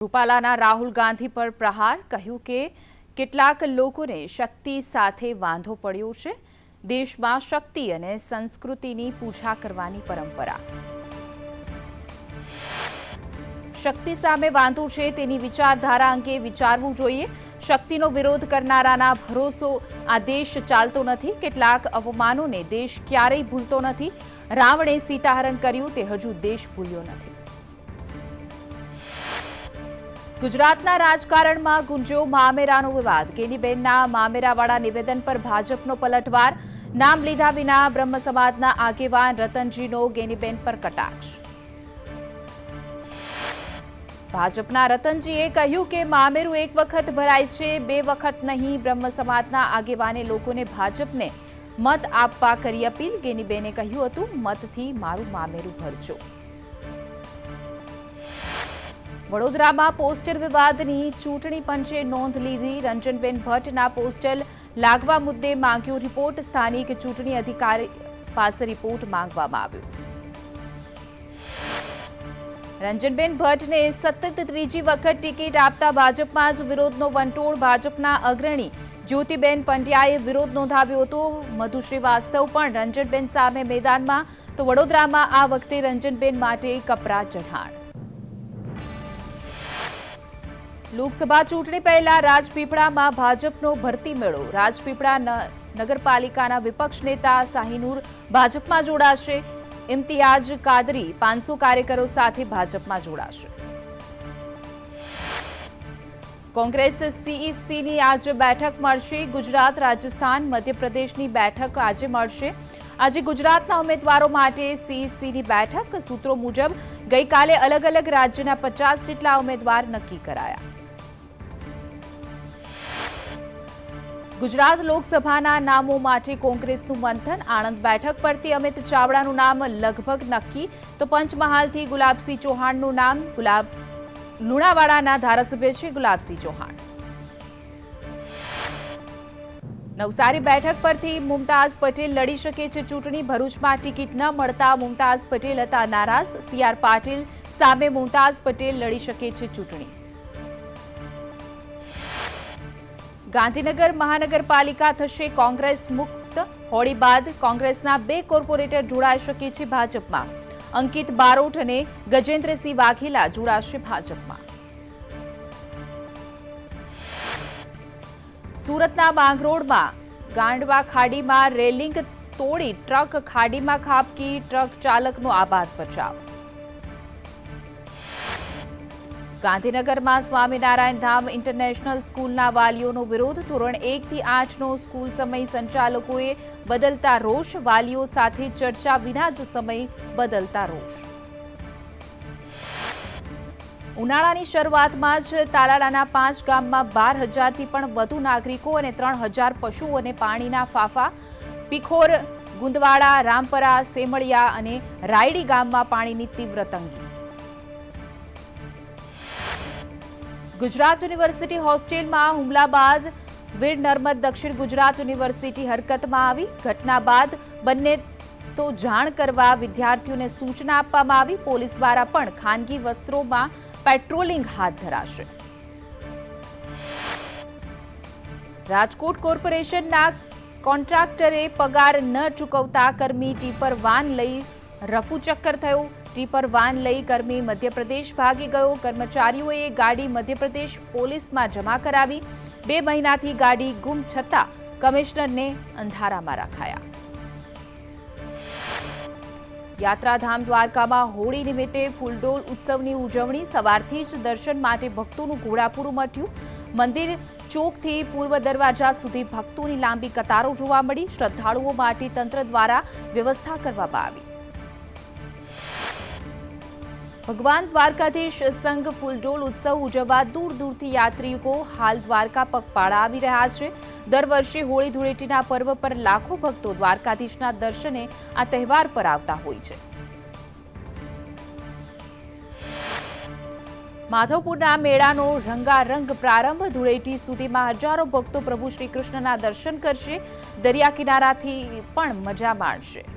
રૂપાલાના રાહુલ ગાંધી પર પ્રહાર, કહ્યું કે કેટલાક લોકોને શક્તિ સાથે વાંધો પડ્યો છે। દેશમાં શક્તિ અને સંસ્કૃતિની પૂજા કરવાની પરંપરા। શક્તિ સામે વાંધો છે તેની વિચારધારા અંગે વિચારવું જોઈએ। શક્તિનો વિરોધ કરનારાના ભરોસો આ દેશ ચાલતો નથી। કેટલાક અપમાનોને દેશ ક્યારેય ભૂલતો નથી। રાવણે સીતાહરણ કર્યું તે હજુ દેશ ભૂલ્યો નથી। ગુજરાતના રાજકારણમાં ગુંજ્યો મામેરાનો વિવાદ। ગેનીબેનના મામેરાવાળા નિવેદન પર ભાજપનો પલટવાર। નામ લીધા વિના બ્રહ્મ સમાજના આગેવાન રતનજીનો ગેનીબેન પર કટાક્ષ। ભાજપના રતનજીએ કહ્યું કે મામેરું એક વખત ભરાય છે, બે વખત નહીં। બ્રહ્મ સમાજના આગેવાને લોકોને ભાજપને મત આપવા કરી અપીલ। ગેનીબેને કહ્યું હતું, મતથી મારું મામેરું ભરજો। વડોદરામાં પોસ્ટર વિવાદની ચૂંટણી પંચે નોંધ લીધી। રંજનબેન ભટ્ટના પોસ્ટર લાગવા મુદ્દે માંગ્યો રિપોર્ટ। સ્થાનિક ચૂંટણી અધિકારી પાસે રિપોર્ટ માંગવામાં આવ્યો। રંજનબેન ભટ્ટને સતત ત્રીજી વખત ટિકિટ આપતા ભાજપમાં જ વિરોધનો વંટોળ। ભાજપના અગ્રણી જ્યોતિબેન પંડ્યાએ વિરોધ નોંધાવ્યો હતો। મધુ શ્રીવાસ્તવ પણ રંજનબેન સામે મેદાનમાં, તો વડોદરામાં આ વખતે રંજનબેન માટે કપરા ચઢાણ। લોકસભા ચૂંટણી પહેલા રાજપીપળામાં ભાજપનો ભરતી મેળો। રાજપીપળા નગરપાલિકાના વિપક્ષ નેતા શાહીનુર ભાજપમાં જોડાશે। ઇમ્તિયાજ કાદરી 500 કાર્યકરો સાથે ભાજપમાં જોડાશે। કોંગ્રેસ સીઈસીની આજે બેઠક મળશે। ગુજરાત, રાજસ્થાન, મધ્યપ્રદેશની બેઠક આજે મળશે। આજે ગુજરાતના ઉમેદવારો માટે સીઈસીની બેઠક। સૂત્રો મુજબ ગઈકાલે અલગ અલગ રાજ્યના 50 જેટલા ઉમેદવાર નક્કી કરાયા। ગુજરાત લોકસભાના નામો માટે કોંગ્રેસનું મંથન। આણંદ બેઠક પરથી અમિત ચાવડાનું નામ લગભગ નક્કી, તો પંચમહાલથી ગુલાબસિંહ ચૌહાણનું નામ। લુણાવાડાના ધારાસભ્ય છે ગુલાબસિંહ ચૌહાણ। નવસારી બેઠક પરથી મુમતાઝ પટેલ લડી શકે છે ચૂંટણી। ભરૂચમાં ટિકિટ ન મળતા મુમતાઝ પટેલ હતા નારાજ। સીઆર પાટીલ સામે મુમતાઝ પટેલ લડી શકે છે ચૂંટણી। ગાંધીનગર મહાનગરપાલિકા થશે કોંગ્રેસ મુક્ત। હોળી બાદ કોંગ્રેસના 2 કોર્પોરેટર જોડાઈ શકે છે ભાજપમાં। અંકિત બારોટ અને ગજેન્દ્રસિંહ વાઘેલા જોડાશે ભાજપમાં। સુરતના માંગરોળમાં ગાંડવા ખાડીમાં રેલિંગ તોડી ટ્રક ખાડીમાં ખાબકી। ટ્રક ચાલકનો આબાદ બચાવ। ગાંધીનગરમાં સ્વામિનારાયણ ધામ ઇન્ટરનેશનલ સ્કૂલના વાલીઓનો વિરોધ। ધોરણ 1 થી 8નો સ્કૂલ સમય સંચાલકોએ બદલતા રોષ। વાલીઓ સાથે ચર્ચા વિના જ સમય બદલતા રોષ। ઉનાળાની શરૂઆતમાં જ તાલાલાના 5 ગામમાં 12,000થી પણ વધુ નાગરિકો અને 3,000 પશુઓને પાણીના ફાંફા। પીખોર, ગુંદવાડા, રામપરા, સેમળિયા અને રાયડી ગામમાં પાણીની તીવ્ર તંગી। ગુજરાત યુનિવર્સિટી હોસ્ટેલમાં હુમલા બાદ વીર નર્મદ દક્ષિણ ગુજરાત યુનિવર્સિટી હરકતમાં આવી। ઘટના બાદ બંને તો જાણ કરવા વિદ્યાર્થીઓને સૂચના આપવામાં આવી। પોલીસ દ્વારા પણ ખાનગી વસ્ત્રોમાં પેટ્રોલિંગ હાથ ધરાશે। રાજકોટ કોર્પોરેશનના કોન્ટ્રાક્ટરે પગાર ન ચૂકવતા કર્મી ટીપર વાન લઈ રફુચક્કર થયો। ટીપર વાન લઈ કર્મી મધ્યપ્રદેશ ભાગી ગયો। કર્મચારીઓએ ગાડી મધ્યપ્રદેશ પોલીસમાં જમા કરાવી। 2 મહિનાથી ગાડી ગુમ છતાં કમિશનરને અંધારામાં રખાયા। યાત્રાધામ દ્વારકામાં હોળી નિમિત્તે ફૂલડોલ ઉત્સવની ઉજવણી। સવારથી જ દર્શન માટે ભક્તોનું ઘોડાપૂર ઉમટ્યું। મંદિર ચોકથી પૂર્વ દરવાજા સુધી ભક્તોની લાંબી કતારો જોવા મળી। શ્રદ્ધાળુઓ માટે તંત્ર દ્વારા વ્યવસ્થા કરવામાં આવી। ભગવાન દ્વારકાધીશ સંઘ ફૂલડોલ ઉત્સવ ઉજવવા દૂર દૂરથી યાત્રિકો હાલ દ્વારકા પગપાળા આવી રહ્યા છે। દર વર્ષે હોળી ધૂળેટીના પર્વ પર લાખો ભક્તો દ્વારકાધીશના દર્શને આ તહેવાર પર આવતા હોય છે। માધવપુરના મેળાનો રંગારંગ પ્રારંભ। ધૂળેટી સુધીમાં હજારો ભક્તો પ્રભુ શ્રી કૃષ્ણના દર્શન કરશે। દરિયા કિનારાથી પણ મજા માણશે।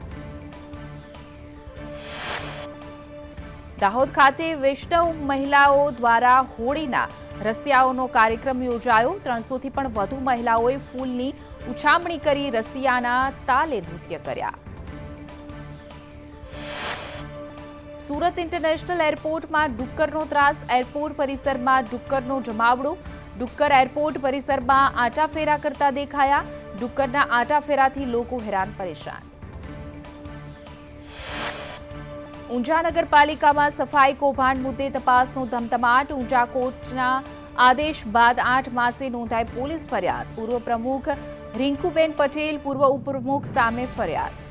દાહોદ ખાતે વૈષ્ણવ મહિલાઓ દ્વારા હોળીના રસિયાઓનો કાર્યક્રમ યોજાયો. 300થી પણ વધુ મહિલાઓએ ફૂલની ઉછામણી કરી રસિયાના તાલે નૃત્ય કર્યા. સુરત ઇન્ટરનેશનલ એરપોર્ટમાં ડુક્કરનો ત્રાસ. એરપોર્ટ પરિસરમાં ડુક્કરનો જમાવડો. ડુક્કર એરપોર્ટ પરિસરમાં આંટાફેરા કરતા દેખાયા. ડુક્કરના આંટાફેરાથી લોકો હેરાન પરેશાન. ઊંઝા નગરપાલિકામાં સફાઈ કૌભાંડ મુદ્દે તપાસનો ધમધમાટ. ઊંઝા કોર્ટના આદેશ બાદ 8 માસે નોંધાઈ પોલીસ ફરિયાદ. પૂર્વ પ્રમુખ રિંકુબેન પટેલ, પૂર્વ ઉપપ્રમુખ સામે ફરિયાદ.